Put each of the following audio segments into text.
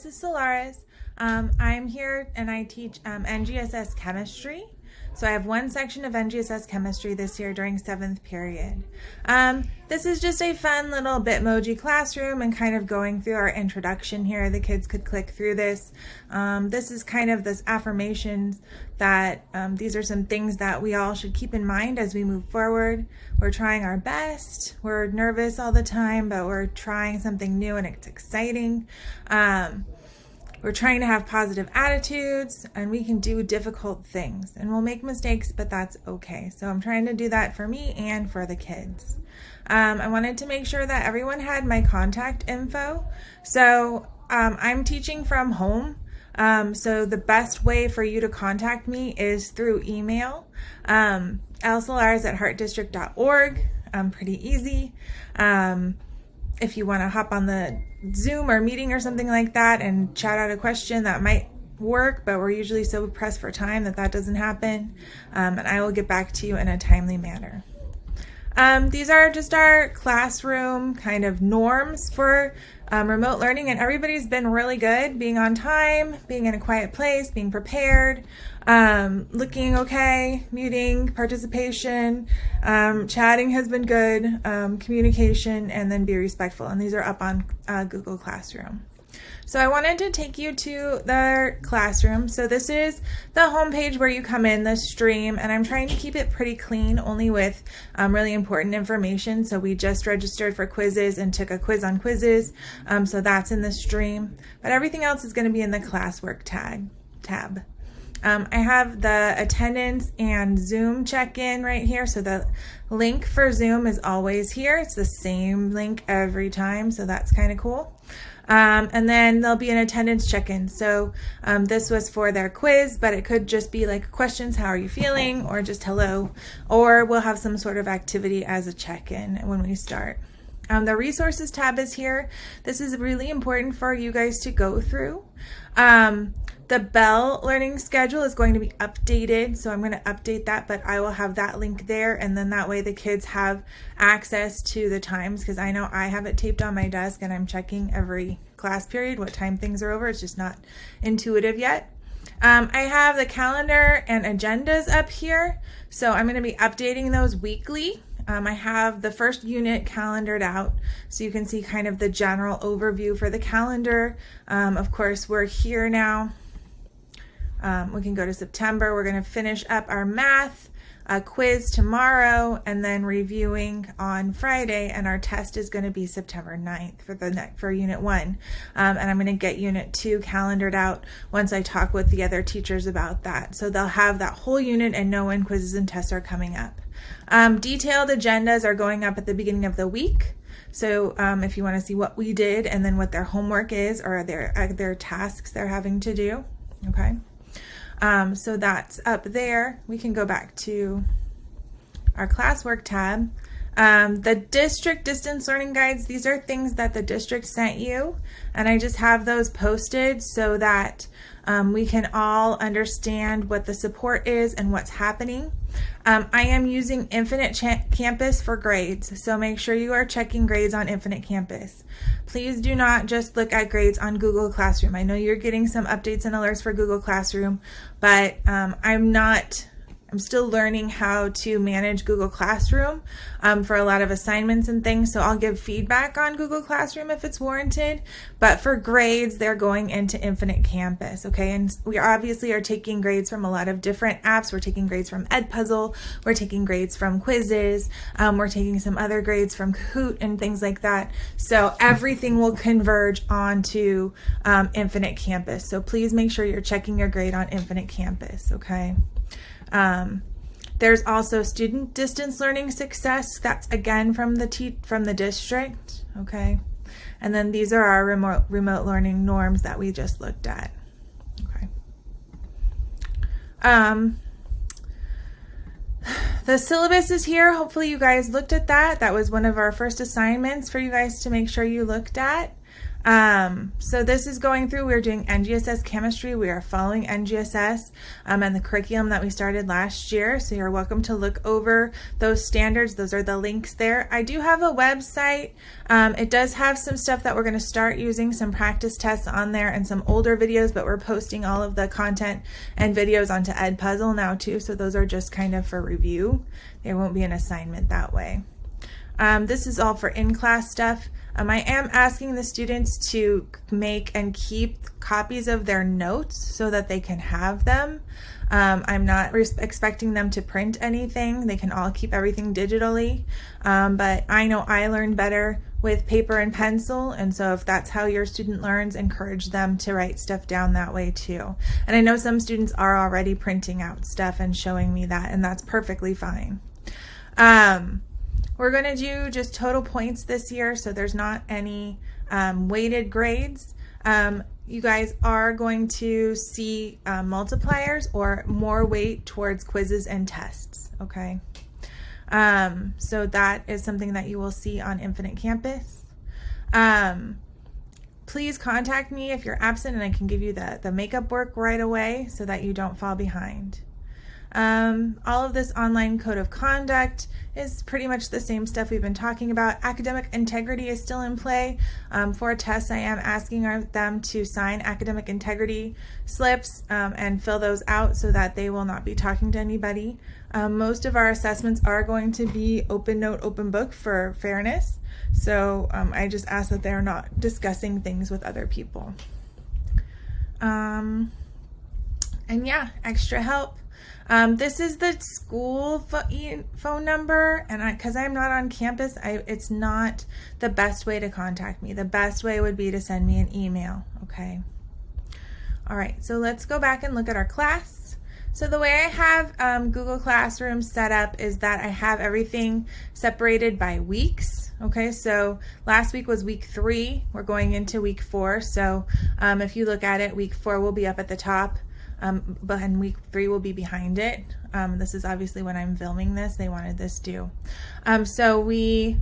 this is Solarez. I'm here and I teach NGSS chemistry. So I have one section of NGSS chemistry this year during 7th period. This is just a fun little Bitmoji classroom and kind of going through our introduction here. The kids could click through this. This is kind of this affirmations that these are some things that we all should keep in mind as we move forward. We're trying our best. We're nervous all the time, but we're trying something new and it's exciting. We're trying to have positive attitudes, and we can do difficult things, and we'll make mistakes, but that's okay. So I'm trying to do that for me and for the kids. I wanted to make sure that everyone had my contact info. So I'm teaching from home. So the best way for you to contact me is through email, lsolarez@heartdistrict.org. Pretty easy. If you want to hop on the Zoom or meeting or something like that and chat out a question, that might work, but we're usually so pressed for time that doesn't happen. And I will get back to you in a timely manner. These are just our classroom kind of norms for remote learning, and everybody's been really good, being on time, being in a quiet place, being prepared, looking okay, muting, participation, chatting has been good, communication, and then be respectful. And these are up on Google Classroom. So I wanted to take you to the classroom. So this is the homepage where you come in, the stream, and I'm trying to keep it pretty clean, only with really important information. So we just registered for quizzes and took a quiz on quizzes. So that's in the stream, but everything else is going to be in the classwork tab. I have the attendance and Zoom check-in right here. So the link for Zoom is always here. It's the same link every time. So that's kind of cool. And then there'll be an attendance check-in. So this was for their quiz, but it could just be like questions, how are you feeling, or just hello, or we'll have some sort of activity as a check-in when we start. The resources tab is here. This is really important for you guys to go through. The Bell learning schedule is going to be updated, so I'm going to update that, but I will have that link there, and then that way the kids have access to the times, because I know I have it taped on my desk and I'm checking every class period what time things are over. It's just not intuitive yet. I have the calendar and agendas up here, so I'm going to be updating those weekly. I have the first unit calendared out, so you can see kind of the general overview for the calendar. Of course, we're here now. We can go to September. We're going to finish up our math quiz tomorrow, and then reviewing on Friday, and our test is going to be September 9th for Unit 1. And I'm going to get Unit 2 calendared out once I talk with the other teachers about that. So they'll have that whole unit and know when quizzes and tests are coming up. Detailed agendas are going up at the beginning of the week. So if you want to see what we did and then what their homework is, or their tasks they're having to do, okay? So that's up there. We can go back to our classwork tab. The district distance learning guides, these are things that the district sent you, and I just have those posted so that we can all understand what the support is and what's happening. I am using Infinite Campus for grades, so make sure you are checking grades on Infinite Campus. Please do not just look at grades on Google Classroom. I know you're getting some updates and alerts for Google Classroom, but I'm still learning how to manage Google Classroom for a lot of assignments and things, so I'll give feedback on Google Classroom if it's warranted, but for grades, they're going into Infinite Campus, okay? And we obviously are taking grades from a lot of different apps. We're taking grades from Edpuzzle, we're taking grades from Quizzes, we're taking some other grades from Kahoot and things like that, so everything will converge onto Infinite Campus, so please make sure you're checking your grade on Infinite Campus, okay? There's also student distance learning success. That's again from the district, okay? And then these are our remote learning norms that we just looked at, okay? The syllabus is here. Hopefully you guys looked at that. That was one of our first assignments for you guys to make sure you looked at. So this is going through, we're doing NGSS chemistry. We are following NGSS and the curriculum that we started last year. So you're welcome to look over those standards. Those are the links there. I do have a website. It does have some stuff that we're going to start using, some practice tests on there and some older videos, but we're posting all of the content and videos onto Edpuzzle now too. So those are just kind of for review. There won't be an assignment that way. This is all for in-class stuff. I am asking the students to make and keep copies of their notes so that they can have them. I'm not expecting them to print anything. They can all keep everything digitally. But I know I learn better with paper and pencil. And so if that's how your student learns, encourage them to write stuff down that way too. And I know some students are already printing out stuff and showing me that, and that's perfectly fine. We're going to do just total points this year, so there's not any weighted grades. You guys are going to see multipliers or more weight towards quizzes and tests, okay? So that is something that you will see on Infinite Campus. Please contact me if you're absent and I can give you the makeup work right away so that you don't fall behind. All of this online code of conduct is pretty much the same stuff we've been talking about. Academic integrity is still in play. For tests, I am asking them to sign academic integrity slips and fill those out so that they will not be talking to anybody. Most of our assessments are going to be open note, open book for fairness. So I just ask that they're not discussing things with other people. And yeah, extra help. This is the school phone number, and because I'm not on campus, it's not the best way to contact me. The best way would be to send me an email, okay? All right, so let's go back and look at our class. So the way I have Google Classroom set up is that I have everything separated by weeks, okay? So last week was week 3. We're going into week 4. So if you look at it, week 4 will be up at the top. But in week 3 will be behind it. This is obviously when I'm filming this. They wanted this due. So we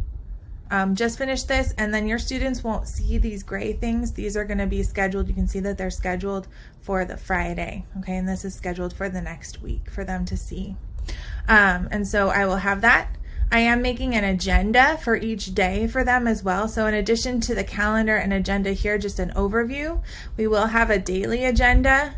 just finished this, and then your students won't see these gray things. These are going to be scheduled. You can see that they're scheduled for the Friday. Okay, and this is scheduled for the next week for them to see. And so I will have that. I am making an agenda for each day for them as well. So in addition to the calendar and agenda here, just an overview, we will have a daily agenda.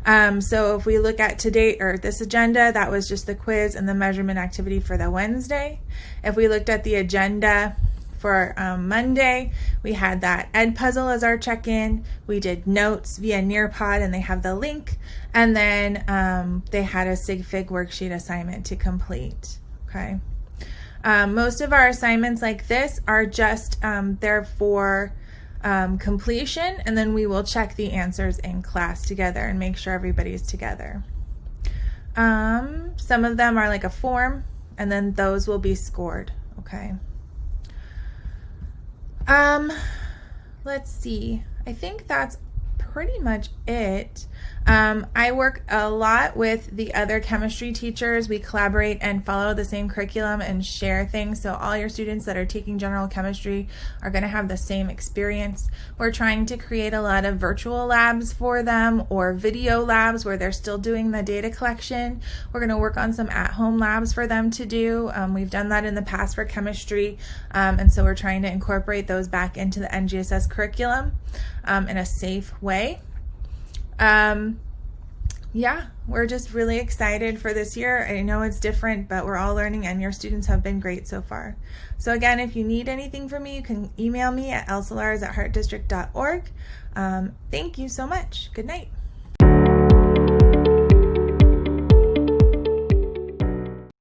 So if we look at today or this agenda, that was just the quiz and the measurement activity for the Wednesday. If we looked at the agenda for Monday, we had that Edpuzzle as our check-in. We did notes via Nearpod, and they have the link. And then they had a SigFig worksheet assignment to complete. Okay. Most of our assignments like this are just there for completion, and then we will check the answers in class together and make sure everybody's together. Some of them are like a form, and then those will be scored, okay? Let's see. I think that's pretty much it. I work a lot with the other chemistry teachers. We collaborate and follow the same curriculum and share things. So all your students that are taking general chemistry are going to have the same experience. We're trying to create a lot of virtual labs for them or video labs where they're still doing the data collection. We're going to work on some at-home labs for them to do. We've done that in the past for chemistry. And so we're trying to incorporate those back into the NGSS curriculum in a safe way. Yeah, we're just really excited for this year. I know it's different, but we're all learning, and your students have been great so far. So again, if you need anything from me, you can email me at lsolarez@heartdistrict.org. Thank you so much. Good night.